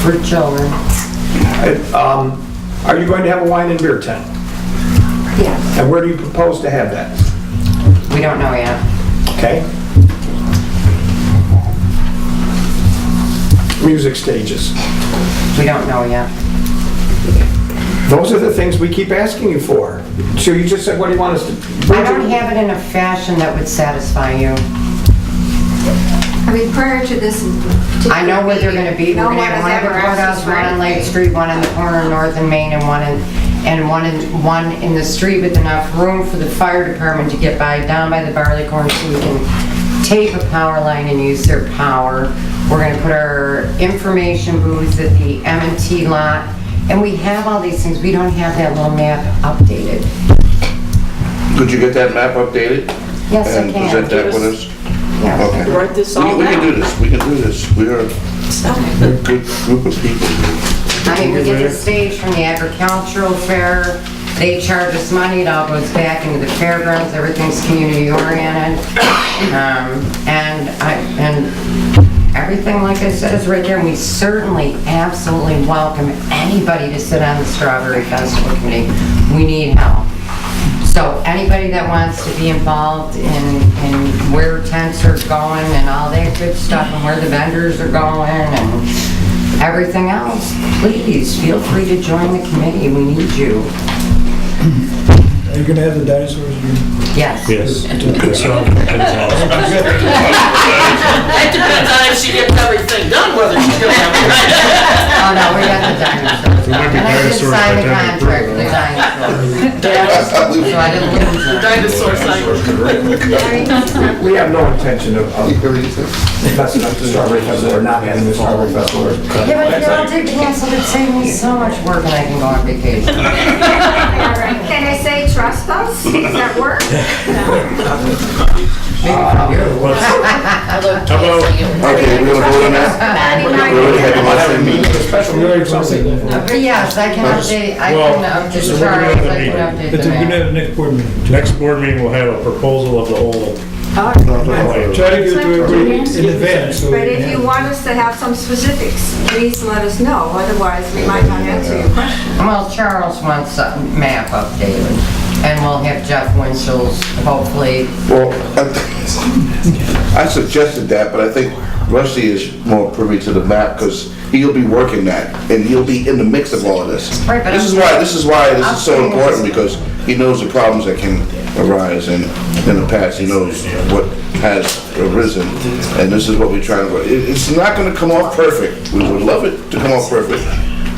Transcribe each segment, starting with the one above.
For children. Are you going to have a wine and beer tent? Yeah. And where do you propose to have that? We don't know yet. Okay. Music stages. We don't know yet. Those are the things we keep asking you for. So you just said, what do you want us to? I don't have it in a fashion that would satisfy you. I mean, prior to this. I know where they're gonna be. We're gonna have one at the courthouse, one on Lake Street, one on the corner of North and Main, and one in the street with enough room for the fire department to get by, down by the barley corn, so we can tape a power line and use their power. We're gonna put our information booth at the M&T lot, and we have all these things. We don't have that little map updated. Could you get that map updated? Yes, I And can. present that with us? Yeah. Okay. Write this all We can down. do this, we can do this. We are a good group of people. I mean, we get the stage from the agricultural fair, they charge us money, it all goes back into the fairgrounds, everything's community oriented. And everything, like I said, is right there, and we certainly, absolutely welcome anybody to sit on the Strawberry Festival Committee. We need help. So anybody that wants to be involved in where tents are going and all that good stuff, and where the vendors are going and everything else, please feel free to join the committee. We need you. Are you gonna have the dinosaurs again? Yes. Yes. That depends on if she gets everything done, whether she's gonna have it. Oh, no, we got the dinosaurs. There might be And I did dinosaurs sign the by the time we contract for the dinosaurs. So I didn't lose them. Dinosaur sign. We have no intention of messing up the Strawberry Festival or not having the Strawberry Festival. Yeah, but if y'all did cancel, it'd save me so much work and I can go on vacation. Can I say trust us? Does that work? How about, Okay, we're gonna vote on that? We already had the last meeting. A special meeting or something. But yes, I can update, I can just so we're gonna charge, have the I meeting. can update But the we're gonna map. have the next board meeting. next board meeting, we'll have a proposal of the whole. Try to give it to everybody in advance, so. But we if can you have- want us to have some specifics, please let us know, otherwise we might not answer your question. Well, Charles wants a map updated, and we'll have Jeff Winchell's, hopefully. Well, I suggested that, but I think Rusty is more privy to the map because he'll be working that and he'll be in the mix of all of this. Right, but This is why this is so important because he knows the problems that can arise and in the past he knows what has arisen and this is what we try to. It's not going to come off perfect. We would love it to come off perfect,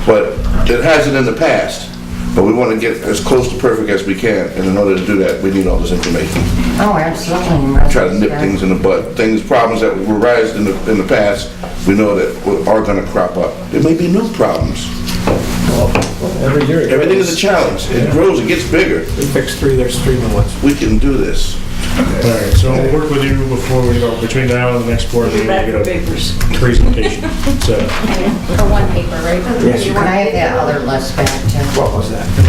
but it hasn't in the past. But we want to get as close to perfect as we can, and in order to do that, we need all this information. Oh, absolutely. Try to nip things in the bud. Problems that were raised in the past, we know that are gonna crop up. There may be new problems. Every year. Everything is a challenge. It grows, it gets bigger. We fix three, there's three new ones. We can do this. All right, so we'll work with you before we go, between now and the next board meeting, Back we'll for get papers. a presentation. So, For one paper, right? Yes, you Can I can. have that other list back, Tim? What was that? The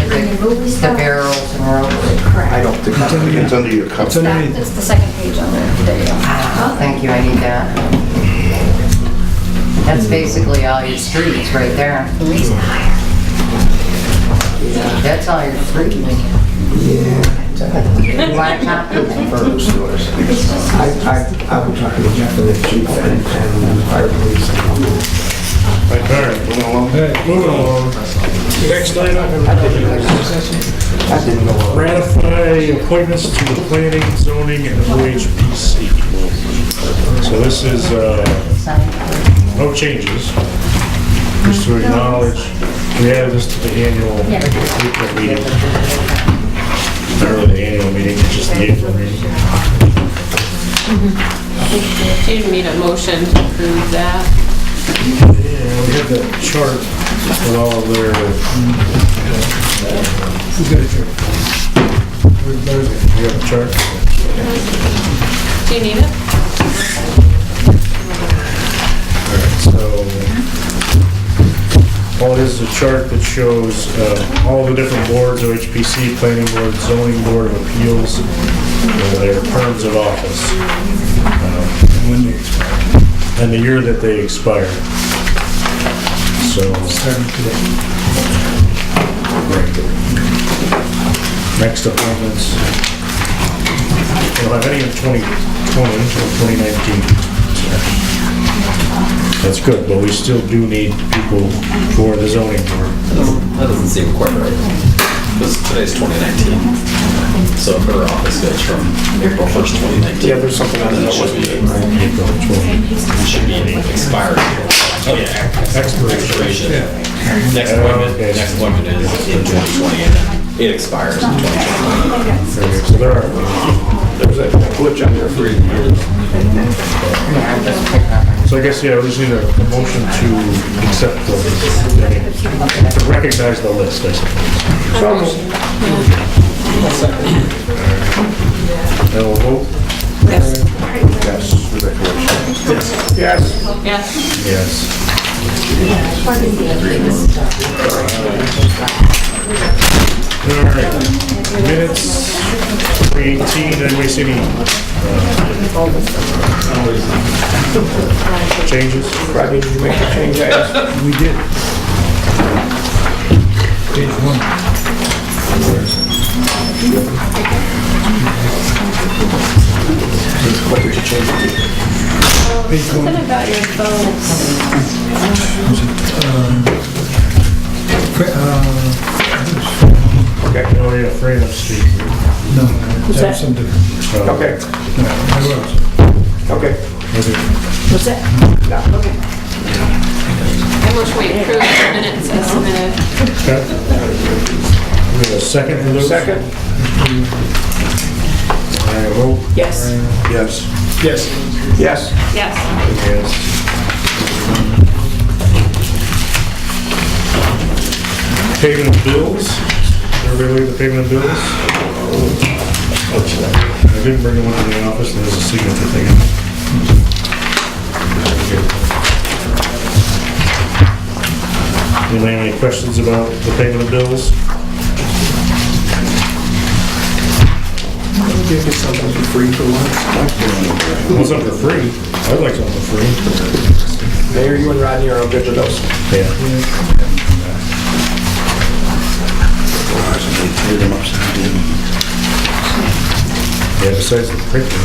barrels and ropes. I don't think. It's under your cup. It's underneath. It's the second page on there. There you go. Ah, thank you, I need that. That's basically all your streets right there. That's all your streets. You want a copy? Further stores. I will talk to Jeff and the chief and fire police. all right, Moving along. All right, moving along. Next item, That didn't go well. ratify appointments to the planning, zoning, and OHPC. So this is, no changes. Just to acknowledge, we added this to the annual April meeting. Not really the annual meeting, it's just the April meeting. Do you need a motion to approve that? Yeah, we have that chart with all of their, who's got a chart? Where's it? we have a chart. Do you need it? So, all it is a chart that shows all the different boards, OHPC, Planning Board, Zoning Board of Appeals, their terms of office, When they expire. and the year that they expire. So, Starting today. next appointments, we don't have any in 2020 or 2019. That's good, but we still do need people for the zoning board. That doesn't seem quite right. Because today's 2019. So her office goes from April 1st, 2019. Yeah, there's something on And that. it should be, April 20. it should be expired. Oh, yeah. Expiration. Next appointment is in 2020. And it expires in 2020. So there are, There's a glitch on there. so I guess, yeah, we just need a motion to accept the, to recognize the list, I suppose. Now we'll vote. Yes, with that correction. Yes. Yes. All right, minutes, 318, anybody see any changes? Rodney, did you make the change I asked? We did. Page 1. What did you change it to? Page 1. Something about your phone. Okay, Oh, yeah, Freedom Street. No, that's some different. okay, okay. What's that? I wish we approved the minutes as submitted. Okay. We have a second for those? Second? I vote. Yes. Yes. Yes. Yes. Yes. Yes. Payment of bills. Everybody leave the payment of bills? I didn't bring one in the office, there's a signature thing. Anybody have any questions about the payment of bills? Give me something for free for once. Want something for free? I'd like something for free. Mayor, you and Rodney are all good with those. Yeah. They tear them upside down. Yeah, besides the printer.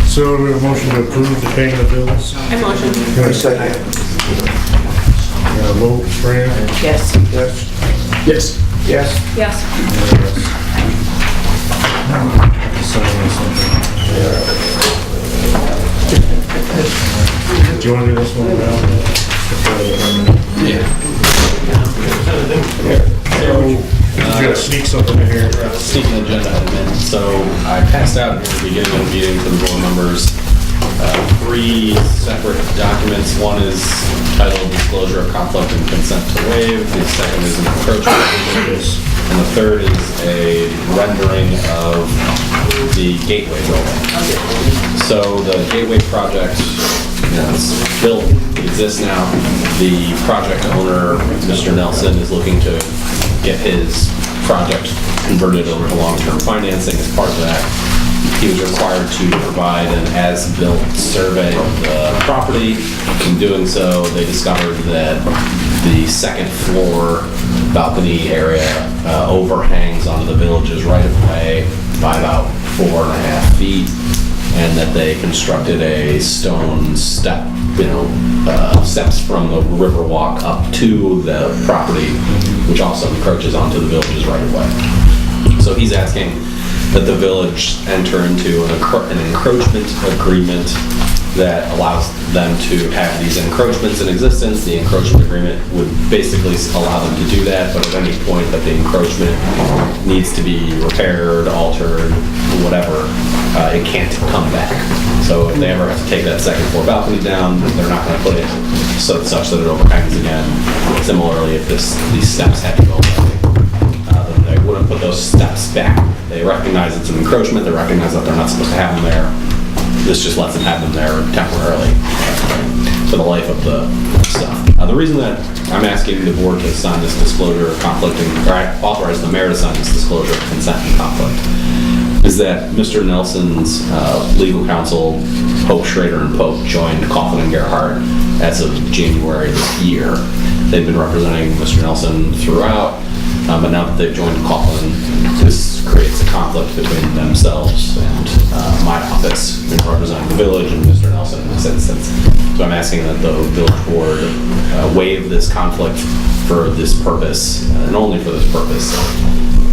So we have a motion to approve the payment of bills. I motion. I second. Vote, Fran? Yes. Yes. Yes. Yes. Yes. Do you want to do this one now? You gotta sneak something in here. Sneaking agenda item in. So I passed out at the beginning of the meeting to the board members 3 separate documents. One is titled Disclosure of Conflict and Consent to Waive. The second is an encroachment agreement. And the third is a rendering of the Gateway building. So the Gateway project, it's built, it exists now. The project owner, Mr. Nelson, is looking to get his project converted over to long-term financing. As part of that, he was required to provide an as-built survey of the property. In doing so, they discovered that the second floor balcony area overhangs onto the village's right-of-way by about 4.5 feet, and that they constructed a stone step, steps from the river walk up to the property, which also encroaches onto the village's right-of-way. So he's asking that the village enter into an encroachment agreement that allows them to have these encroachments in existence. The encroachment agreement would basically allow them to do that, but at any point that the encroachment needs to be repaired, altered, whatever, it can't come back. So if they ever have to take that second floor balcony down, they're not going to put it such that it overhangs again. Similarly, if these steps had to go away, then they wouldn't put those steps back. They recognize it's an encroachment, they recognize that they're not supposed to have them there. This just lets them have them there temporarily. to the life of the stuff. The reason that I'm asking the board to sign this disclosure of conflict, or I authorize the mayor to sign this disclosure of consent and conflict, is that Mr. Nelson's legal counsel, Pope Schrader and Pope, joined Coughlin and Gerhardt as of January this year. They've been representing Mr. Nelson throughout, but now that they've joined Coughlin, this creates a conflict between themselves and my office, representing the village and Mr. Nelson in this instance. So I'm asking that the village board waive this conflict for this purpose, and only for this purpose.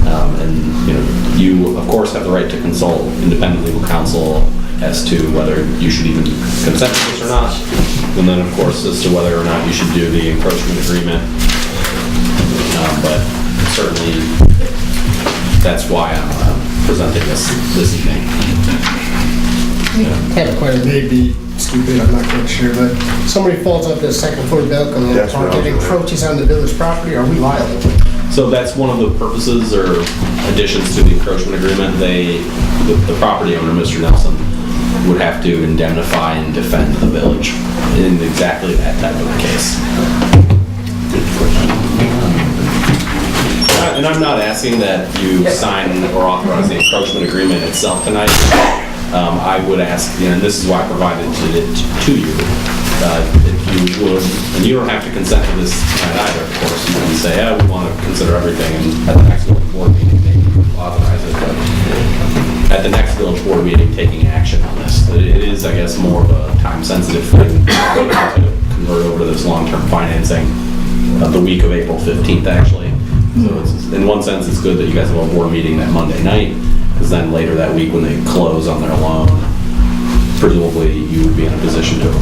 And you of course have the right to consult independent legal counsel as to whether you should even consent to this or not, and then of course as to whether or not you should do the encroachment agreement. But certainly that's why I'm presenting this evening. I have a question, maybe stupid, I'm not quite sure, but somebody falls off the second floor balcony and That's what I was it encroaches on the village property, are we liable? So that's one of the purposes or additions to the encroachment agreement. The property owner, Mr. Nelson, would have to indemnify and defend the village in exactly that type of a case. And I'm not asking that you sign or authorize the encroachment agreement itself tonight. I would ask, and this is why I provided it to you, if you would, and you don't have to consent to this tonight either, of course. You can say, yeah, we want to consider everything, and at the next village board meeting, maybe authorize it, but at the next village board meeting, taking action on this. It is, I guess, more of a time-sensitive thing to convert over to this long-term financing the week of April 15th, actually. So it's, in one sense, it's good that you guys have a board meeting that Monday night, because then later that week when they close on their loan, presumably you would be in a position to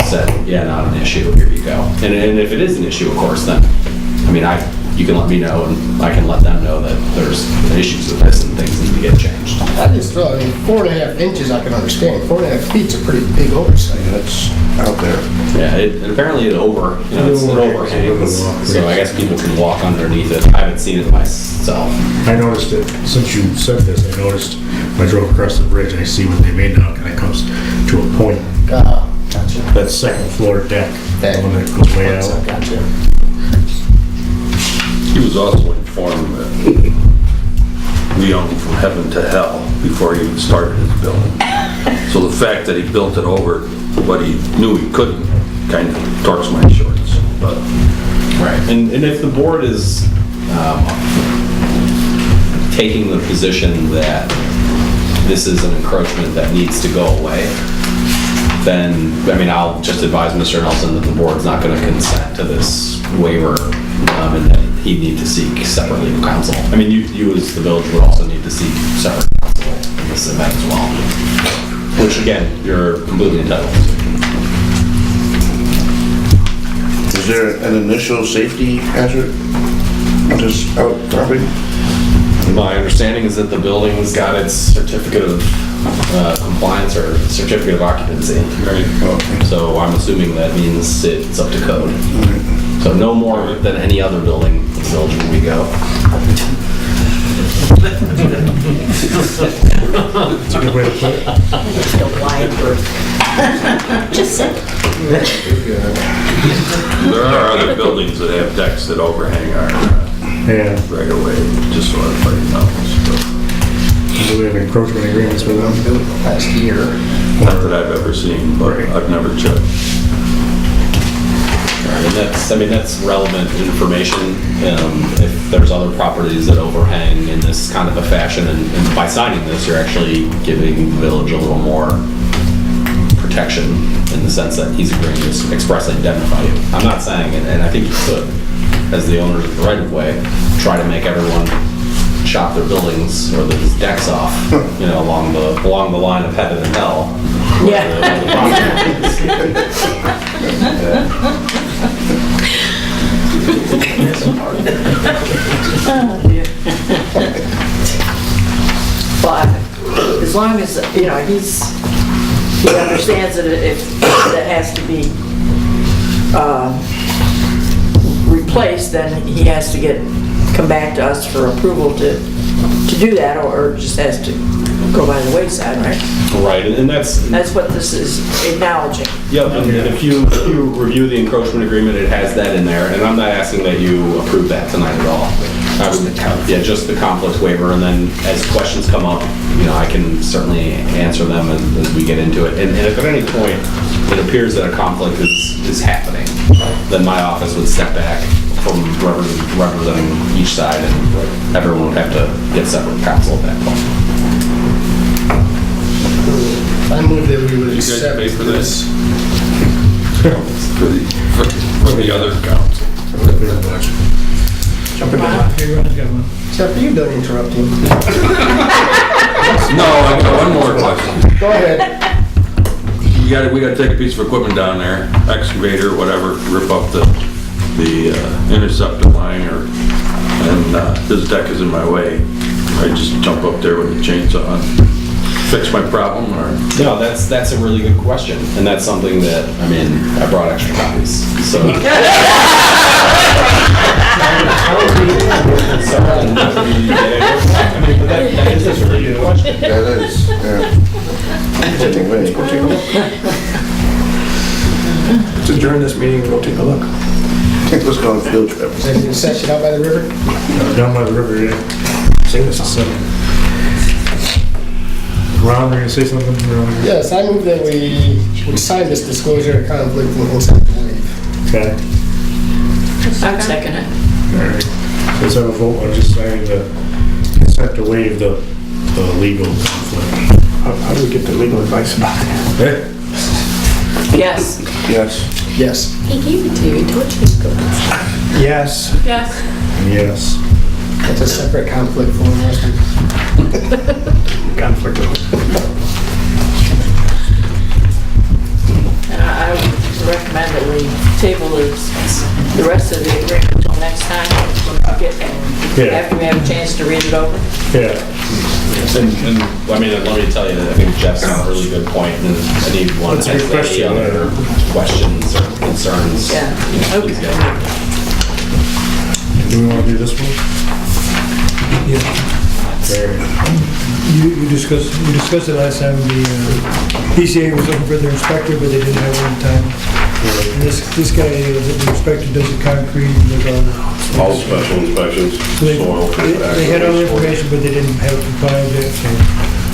say, yeah, not an issue, here you go. And if it is an issue, of course, then, I mean, you can let me know and I can let them know that there's issues with this and things need to get changed. I just thought, 4.5 inches I can understand, 4.5 feet's a pretty big oversight. That's out there. Yeah, and apparently it it overhangs, so I guess people can walk underneath it. I haven't seen it myself. I noticed it, since you said this, I noticed when I drove across the bridge, I see what they made now, kind of comes to a point, Gotcha. that second floor deck, That- when it goes way out. Gotcha. He was also informed that we owned from heaven to hell before he even started his building. So the fact that he built it over what he knew he couldn't kind of torques my shorts, but. Right, and if the board is taking the position that this is an encroachment that needs to go away, then, I mean, I'll just advise Mr. Nelson that the board's not going to consent to this waiver, and that he'd need to seek separate legal counsel. I mean, you as the village would also need to seek separate counsel in this event as well, which again, you're completely entitled to. Is there an initial safety hazard on this out property? My understanding is that the building's got its certificate of compliance or certificate of occupancy. Right. Okay. So I'm assuming that means it's up to code. So no more than any other building in the village when we go. That's a good way to put it. Just say. There are other buildings that have decks that overhang our Yeah, right away, just so everybody knows. do we have encroachment agreements with them? Last year. Not that I've ever seen, but I've never checked. And that's relevant information. If there's other properties that overhang in this kind of a fashion, and by signing this, you're actually giving the village a little more protection in the sense that he's agreeing to expressly indemnify you. I'm not saying, and I think you could, as the owners of the right of way, try to make everyone chop their buildings or these decks off, along the line of heaven and hell. But as long as, he understands that if that has to be replaced, then he has to come back to us for approval to do that, or just has to go by the wayside, right? Right, and that's, That's what this is acknowledging. yep, and if you review the encroachment agreement, it has that in there, and I'm not asking that you approve that tonight at all. I would- Yeah, just the conflict waiver, and then as questions come up, you know, I can certainly answer them as we get into it. And if at any point it appears that a conflict is happening, then my office would step back from representing each side, and everyone would have to get separate counsel at that point. I move that we would You guys accept pay for this? this. For the other council. Jump in the line. Hey, Ron's got one. Jeff, you don't interrupt him. No, I got one more question. Go ahead. We gotta take a piece of equipment down there, excavator, whatever, rip up the interceptor line, and his deck is in my way. I just jump up there with the chainsaw and fix my problem, or? No, that's a really good question, and that's something that, I mean, I brought extra copies, so. That is a really good question. That is, yeah. Take it away. Go take a look. Let's adjourn this meeting and go take a look. Let's go on a field trip. Executive session out by the river? Down by the river, yeah. Sing this song. Ron, were you gonna say something? Ron? Yes, I move that we would sign this disclosure of conflict and consent to waive. Okay. I'm second it. All right. So let's have a vote on just signing the consent to waive the legal conflict. How do we get the legal advice about that? Okay? Yes. Yes. Yes. He gave it to you, he told you to go. Yes. Yes. Yes. That's a separate conflict for us. Conflict. And I would recommend that we table the rest of the agreement until next time, Yeah. after we have a chance to read it over. Yeah. And, I mean, let me tell you, I think Jeff's got a really good point, and anyone That's has a good any question, other questions or concerns, Yeah. you know, please get them. Do we want to do this one? Yeah. There. You discussed it last time, the PCA was looking for their inspector, but they didn't have one time. And this guy, the inspector does the concrete and does all All special inspections, So they, soil. they had all the information, but they didn't have it compiled yet, so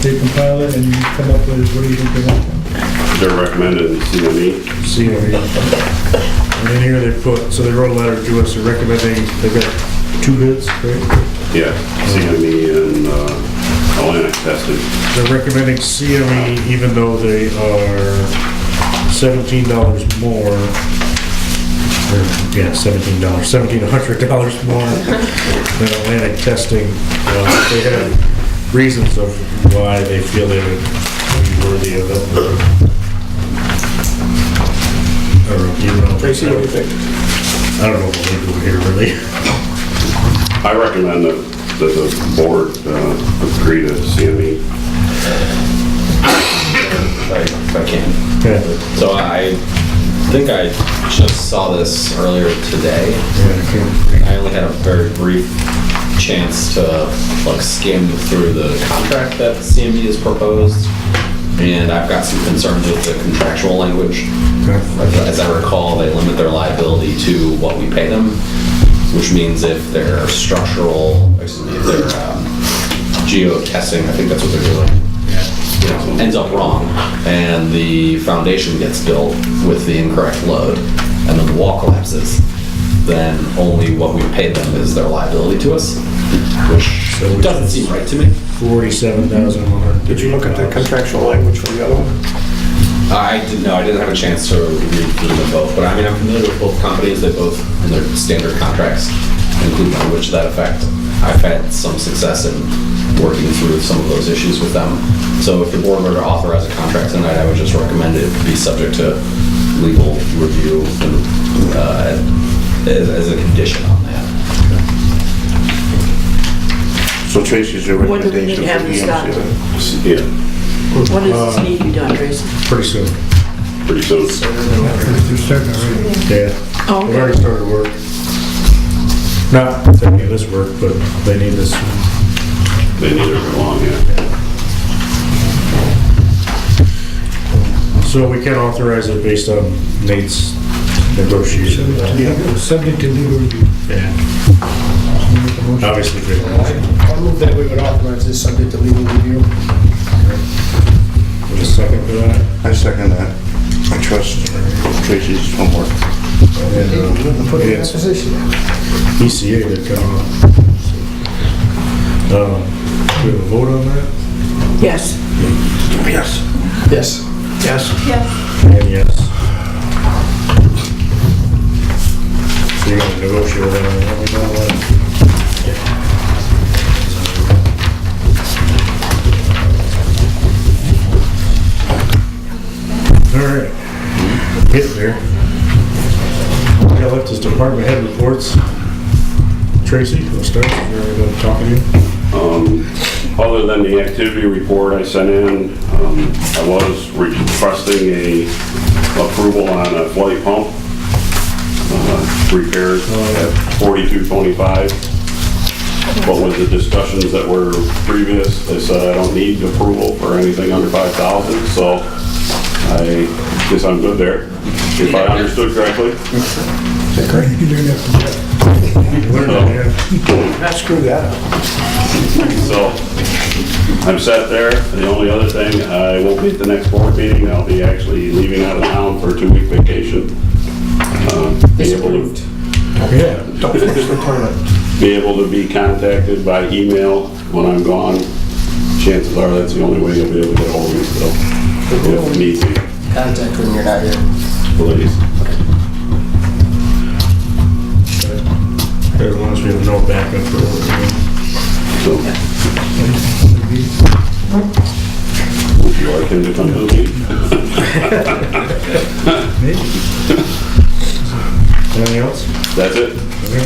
they compile it and you come up with, what do you think they want? They're recommended in CME. CME. And in here they put, so they wrote a letter to us recommending, they've got 2 bids, right? Yeah, CME and Atlantic tested. They're recommending CME even though they are $17 more. Or, yeah, $1,700 more than Atlantic testing. They have reasons of why they feel they would be worthy of it. Or, you know, Tracy, what do you think? I don't know what we do here, really. I recommend that the board agree to CME. If I can. Okay. So I think I just saw this earlier today. I only had a very brief chance to like skim through the contract that CME has proposed, and I've got some concerns with the contractual language. As I recall, they limit their liability to what we pay them, which means if their structural, excuse me, if their geo-testing, I think that's what they're doing, you know, ends up wrong, and the foundation gets built with the incorrect load, and then the wall collapses, then only what we paid them is their liability to us, which doesn't seem right to me. $47,100. Did you look at the contractual language for the other one? I didn't know, I didn't have a chance to read through them both, but I mean, I'm familiar with both companies. They both, in their standard contracts, include language to that effect. I've had some success in working through some of those issues with them. So if the board were to authorize a contract tonight, I would just recommend it be subject to legal review and, as a condition on that. So Tracy's your When do we need recommendation to have for this done? Yeah, When does this need to be done, Tracy? Pretty soon. pretty soon. They're starting already. Yeah. Oh, We've okay. already started work. Not taking this work, but they need this. They need to go along, yeah. So we can authorize it based on Nate's negotiation. Subject to legal review. Yeah. Obviously, great. I'll move that we would authorize this subject to legal review. With a second for that. I second that. I trust Tracy's homework. And, Put it in that it's position. ECA that come up. Do we have a vote on that? Yes. Yes. Yes. Yes. And yes. So you're gonna negotiate with them? All right, getting there. We got left his department head reports. Tracy, we'll start. We're going to talk to you. Other than the activity report I sent in, I was requesting a approval on a flooding pump, repairs at 4225. But with the discussions that were previous, they said I don't need approval for anything under 5,000, so I guess I'm good there, if I understood correctly. You learned that from Jeff. Not screw that up. So I'm set there. The only other thing, I won't be at the next board meeting. I'll be actually leaving out of town for a 2-week vacation. Be able to, Yeah. Don't finish the toilet. be able to be contacted by email when I'm gone. Chances are that's the only way you'll be able to get hold of me, so if need be, Contact when you're not here. please. As long as we have no backup for what we're doing. So, would you like him to come to the meeting? Anything else? That's it. Okay.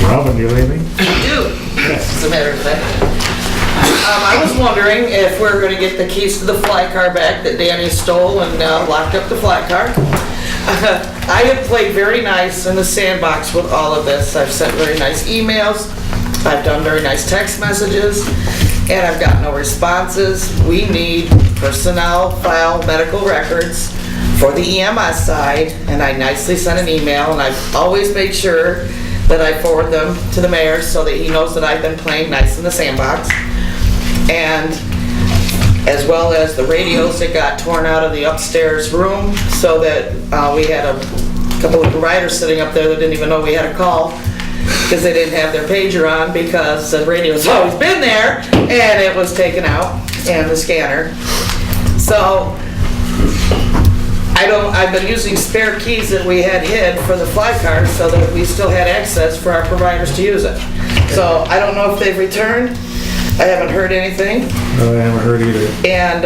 Robin, do you have anything? I do, as a matter of fact. I was wondering if we're gonna get the keys to the fly car back that Danny stole and locked up the fly car. I have played very nice in the sandbox with all of this. I've sent very nice emails, I've done very nice text messages, and I've got no responses. We need personnel file medical records for the EMS side, and I nicely sent an email, and I've always made sure that I forward them to the mayor so that he knows that I've been playing nice in the sandbox. And as well as the radios that got torn out of the upstairs room, so that we had a couple of providers sitting up there that didn't even know we had a call because they didn't have their pager on because the radio's always been there and it was taken out, and the scanner. So I've been using spare keys that we had hid for the fly cars so that we still had access for our providers to use it. So I don't know if they've returned. I haven't heard anything. No, I haven't heard either. And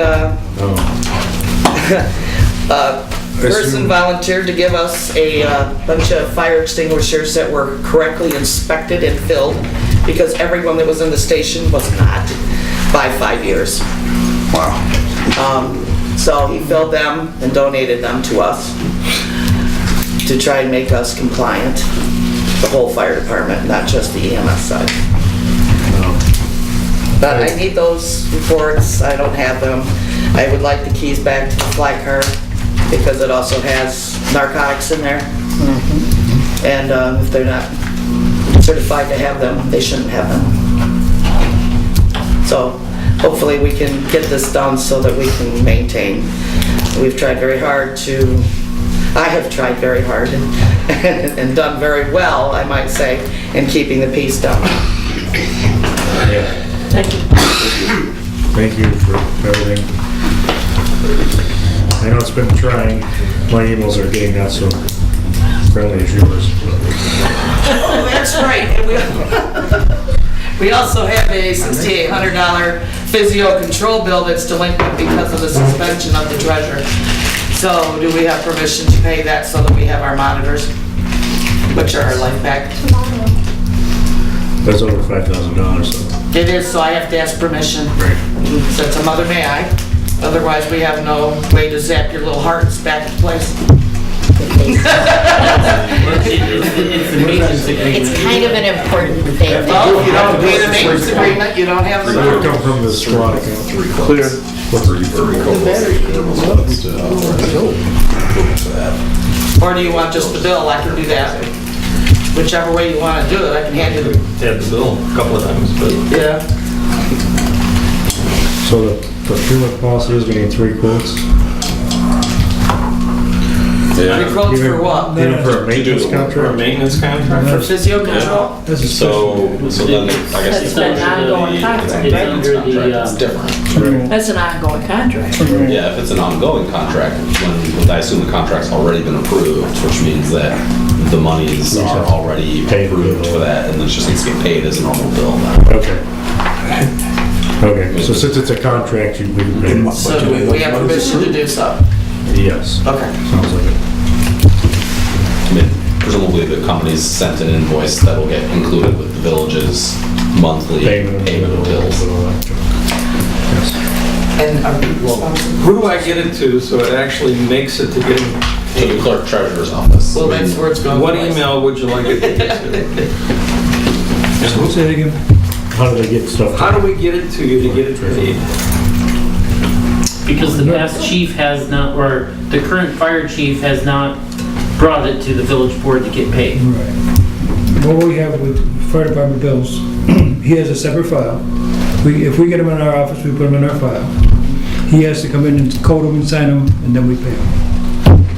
person volunteered to give us a bunch of fire extinguishers that were correctly inspected and filled, because everyone that was in the station was not by 5 years. Wow. So he filled them and donated them to us to try and make us compliant, the whole fire department, not just the EMS side. But I need those reports, I don't have them. I would like the keys back to the fly car because it also has narcotics in there. And if they're not certified to have them, they shouldn't have them. So hopefully we can get this done so that we can maintain. We've tried very hard to, I have tried very hard and done very well, I might say, in keeping the peace down. Yeah. Thank you. Thank you for everything. I know it's been trying. My emails are getting not so friendly as yours. Oh, that's right. And we also have a $6,800 physio control bill that's delinquent because of the suspension of the treasurer. So do we have permission to pay that so that we have our monitors, which are our life back? That's over $5,000, so. It is, so I have to ask permission. Right. Since a mother may I. Otherwise, we have no way to zap your little hearts back in place. It's kind of an important thing. Well, if you don't pay the maintenance agreement, you don't have the It would room. come from the squad account. Clear. Or do you want just the bill? I can do that. Whichever way you want to do it, I can hand you the... Had the bill a couple of times, but. Yeah. So the procurement policy is getting 3 quotes. Any quotes for what? Even for a maintenance For a contract? maintenance contract? For physio control? That's a So then, I guess. That's an ongoing contract, It's right? under the, it's different. That's an ongoing contract. Yeah, if it's an ongoing contract, when I assume the contract's already been approved, which means that the monies are already approved for that, and it just needs to get paid as a normal bill then. Okay. Okay, so since it's a contract, we can pay it. So do we have permission to do so? Yes. Okay. Sounds like it. I mean, presumably the company's sent an invoice that will get included with the village's monthly payment of bills. Yes. And are we responsible? Who do I get it to so it actually makes it to get To the clerk treasurer's office. Well, that's where it's going. What email would you like it to get to? So say it again. How do they get stuff? How do we get it to you to get it paid? Because the past chief has not, or the current fire chief has not brought it to the village board to get paid. Right. What we have with fire department bills, he has a separate file. If we get them in our office, we put them in our file. He has to come in and code them and sign them, and then we pay them.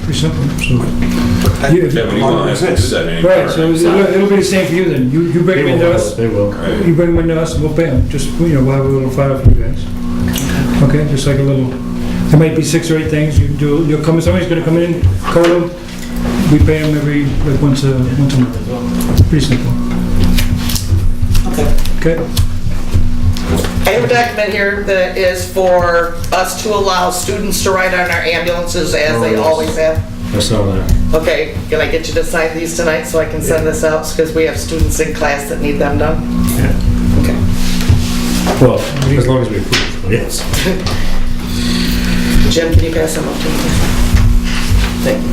Pretty simple. So, Yeah, but you don't have to do that anymore. right, so it'll be the same for you then. You bring them into us, They will. you bring them into us, and we'll pay them. Just, we'll have a little file for you guys. Okay, just like a little, there might be 6 or 8 things you do. You'll come, somebody's gonna come in, code them. We pay them every, like once a month. Pretty simple. Okay. Okay? I have a document here that is for us to allow students to ride on our ambulances as they always have. I saw that. Okay, can I get you to sign these tonight so I can send this out? Because we have students in class that need them done. Yeah. Okay. Well, as long as we approve, yes. Jim, can you pass them up to me? Thank you.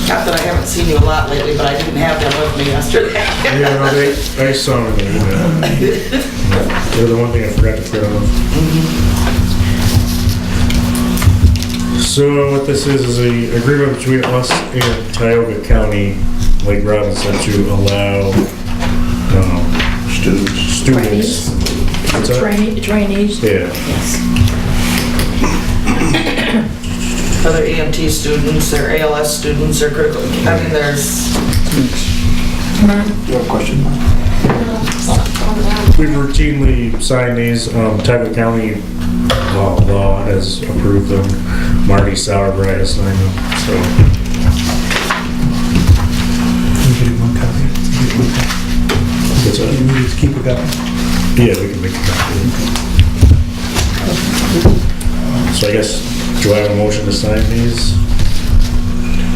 Not that I haven't seen you a lot lately, but I didn't have them with me yesterday. Yeah, no, I saw them in the email. They're the one thing I forgot to print on. So what this is a agreement between us and Tioga County, Lake Robinson, to allow students. What's that? Drainage. Yeah. Yes. Other EMT students, or ALS students, or critical, I mean, there's... You have a question? We've routinely signed these. Tioga County law has approved them. Marty Sauerbright has signed them. So We get one copy. it's a, You need to keep a copy. yeah, we can make a copy. So I guess, do I have a motion to sign these?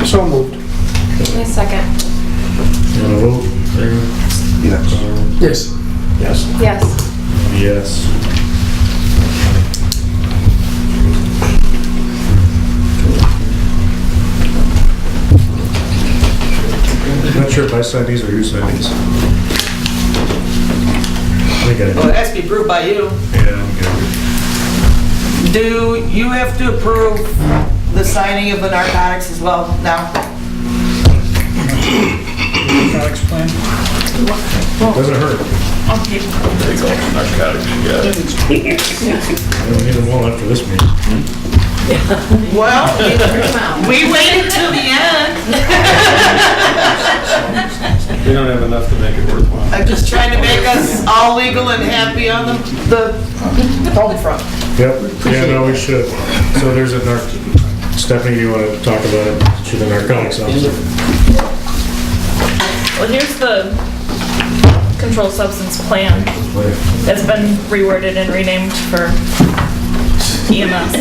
So moved. A second. You want to vote? Yes. Yes. Yes. Yes. Yes. I'm not sure if I sign these or you sign these. I think I Well, it has to be approved by you. Yeah, I'm good. Do you have to approve the signing of the narcotics as well now? Narcotics plan? Doesn't hurt. There you go, narcotics, yeah. I don't need them all after this meeting. Well, we waited till the end. We don't have enough to make it worthwhile. I'm just trying to make us all legal and happy on the home front. Yep, yeah, no, we should. So there's a Stephanie, do you want to talk about it? She's the narcotics officer. Well, here's the controlled substance plan. It's been reworded and renamed for EMS.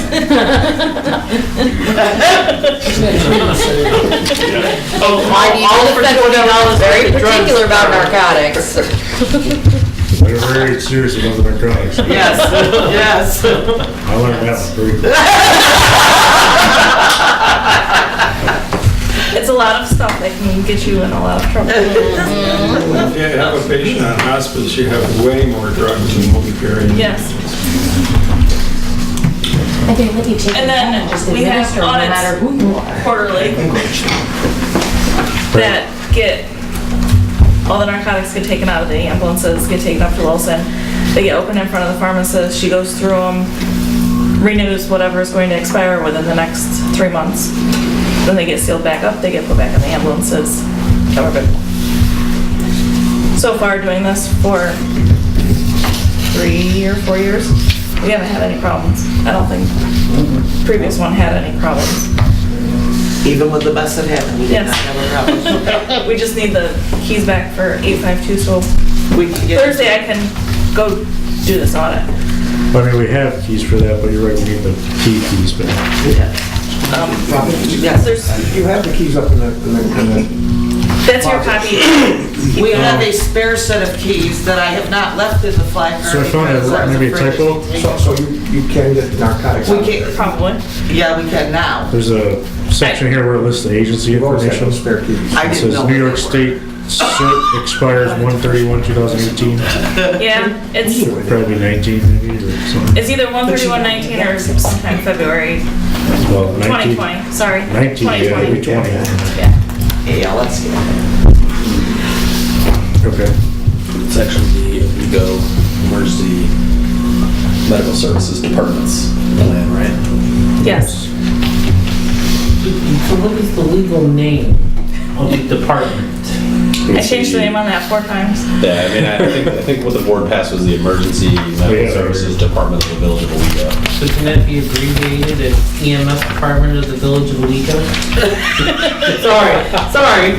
All the federal government is very particular about narcotics. They're very serious about the narcotics. Yes, yes. I learned that one pretty quick. It's a lot of stuff they can get you in a lot of trouble. If you have a patient on hospice, you have way more drugs than what we carry. Yes. And then we have audits quarterly that get, all the narcotics get taken out of the ambulances, get taken up to Wilson. They get opened in front of the pharmacist, she goes through them, renews whatever is going to expire within the next 3 months. Then they get sealed back up, they get put back in the ambulances, and we're good. So far doing this for 3 or 4 years, we haven't had any problems. I don't think the previous one had any problems. Even with the best that happened, we did Yes. not have a problem. We just need the keys back for 852, so We can get. Thursday I can go do this audit. I mean, we have keys for that, but you're right, we need the keys back. Yes, there's, You have the keys up in the That's your copy. we have a spare set of keys that I have not left in the flag. So I found that maybe a typo. So you can get narcotics. We out of can, it. Probably. yeah, we can now. There's a section here where it lists the agency You've always had information. those spare keys. I It didn't know. says New York State cert expires 1/31/2018. Yeah, it's Probably 19 maybe or something. it's either 1/31/19 or sometime February Well, 19 2020. Sorry, 19, yeah, it'll be 2020. 20. Yeah. Yeah, let's get it. Okay. Section D of VOO Emergency Medical Services Departments plan, right? Yes. So what is the legal name of the department? I changed the name on that 4 times. Yeah, I mean, I think what the board passed was the Emergency Medical Yeah. Services Department of the Village of Owego. So can that be abbreviated as EMS Department of the Village of Owego? Sorry.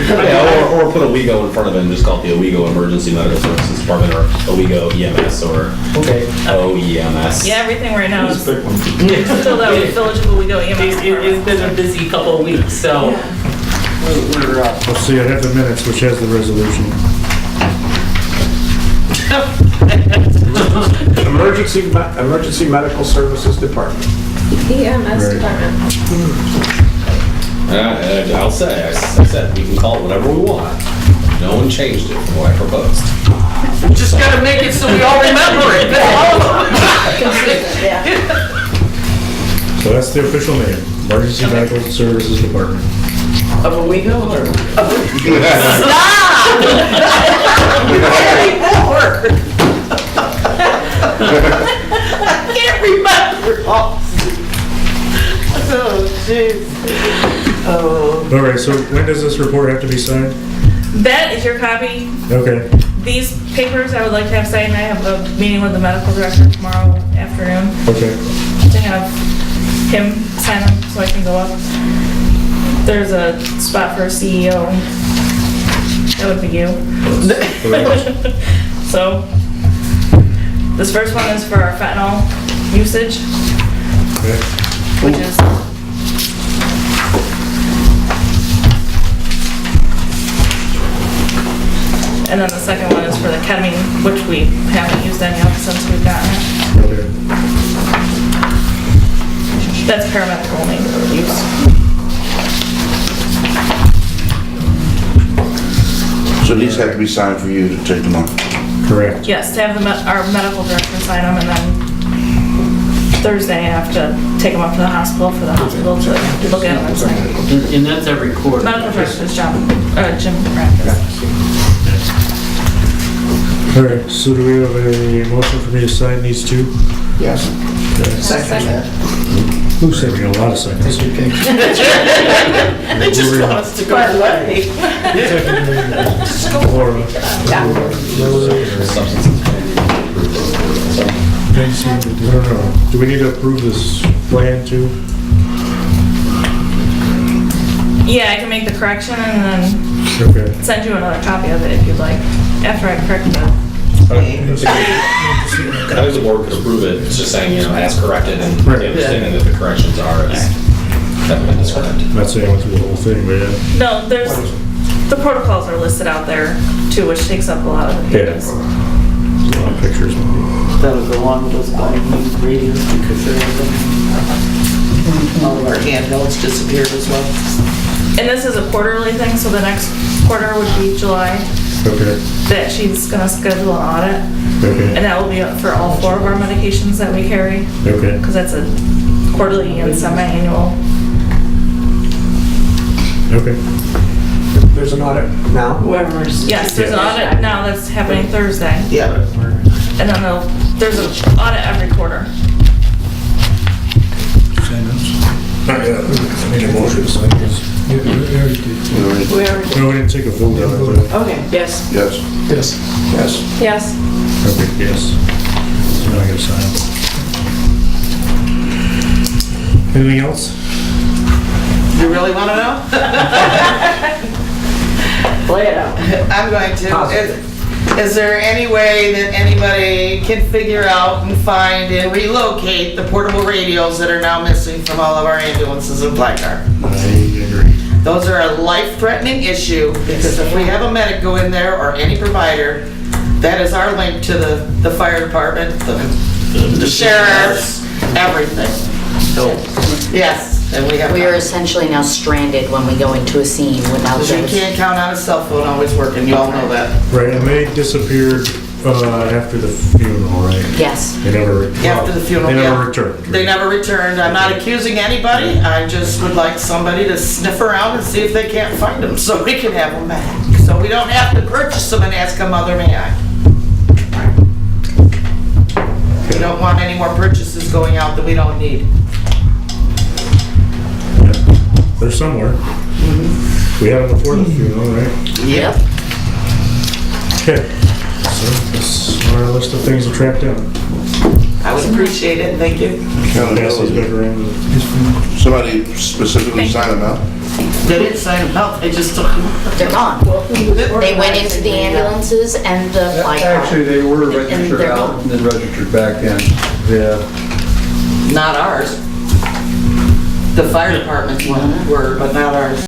Yeah, or put Owego in front of it and just call it the Owego Emergency Medical Services Department, or Owego EMS, or Okay. OEMS. Yeah, everything right now is Just pick one. filled out with Village of Owego EMS. It's been a busy couple of weeks, so. We're Let's see, I have the minutes, which has the resolution. Emergency Medical Services Department. EMS Right. department. I'll say, I said, we can call it whatever we want. No one changed it from what I proposed. Just gotta make it so we all remember it. So that's the official name, Emergency Medical Services Department. Of Owego or? Stop! I can't remember. Oh, jeez. Oh. All right, so when does this report have to be signed? That is your copy. Okay. These papers I would like to have signed. I have a meeting with the medical director tomorrow afternoon Okay. to have him sign them so I can go up. There's a spot for a CEO. That would be you. So, this first one is for our fentanyl usage, Okay. which is and then the second one is for the ketamine, which we haven't used any of since we've gotten it. Okay. That's paramedical only use. So these have to be signed for you to take them on. Correct. Yes, to have our medical director sign them, and then Thursday I have to take them up to the hospital for the hospital to look at them and sign them. And that's every quarter. Medical director's job, Jim Practice. All right, so do we have a motion for me to sign these two? Yes. Second. Who's saving a lot of seconds? They just want us to go away. Laura. No. Do we need to approve this plan too? Yeah, I can make the correction and then Okay. send you another copy of it if you'd like, after I correct it. I think the board could approve it, it's just saying, as corrected, and the understanding that the corrections are as have been described. I'm not saying I went through the whole thing, but yeah. No, the protocols are listed out there too, which takes up a lot of the pages. There's a lot of pictures. That'll go along with those buying new radios because they're all of our handhelds disappeared as well. And this is a quarterly thing, so the next quarter would be July, Okay, that she's gonna schedule an audit. okay, And that will be for all 4 of our medications that we carry, okay. because that's a quarterly and semi-annual. Okay. There's an audit now? Yes, there's an audit now that's happening Thursday. Yeah. And then there's an audit every quarter. Not yet. I need a motion to sign this. We already did. No, we didn't take a vote on it. Okay, yes. Yes. Yes. Yes. Yes. Okay, yes. So now I gotta sign. Anything else? You really wanna know? Play it out. I'm going to. Is there any way that anybody can figure out and find and relocate the portable radios that are now missing from all of our ambulances in Blackguard? I agree. Those are a life-threatening issue, because if we have a medic go in there or any provider, that is our link to the fire department, the sheriffs, everything. Yes, and we have. We are essentially now stranded when we go into a scene without Because you those. can't count on a cell phone always working, you all know that. Right, and they disappeared after the funeral, right? Yes. They never. After the funeral, They never yeah. returned. They never returned. I'm not accusing anybody. I just would like somebody to sniff around and see if they can't find them, so we can have them back. So we don't have to purchase them and ask a mother, may I? We don't want any more purchases going out that we don't need. They're somewhere. We had them before the funeral, right? Yep. Okay. So that's on our list of things to track down. I would appreciate it, thank you. Pass these back around. Somebody specifically sign them out? They didn't sign them out, they just took them. They're gone. They went into the ambulances and the fly car. Actually, they were And registered they're out gone. and then registered back in. Yeah. Not ours. The fire department's one were, but not ours.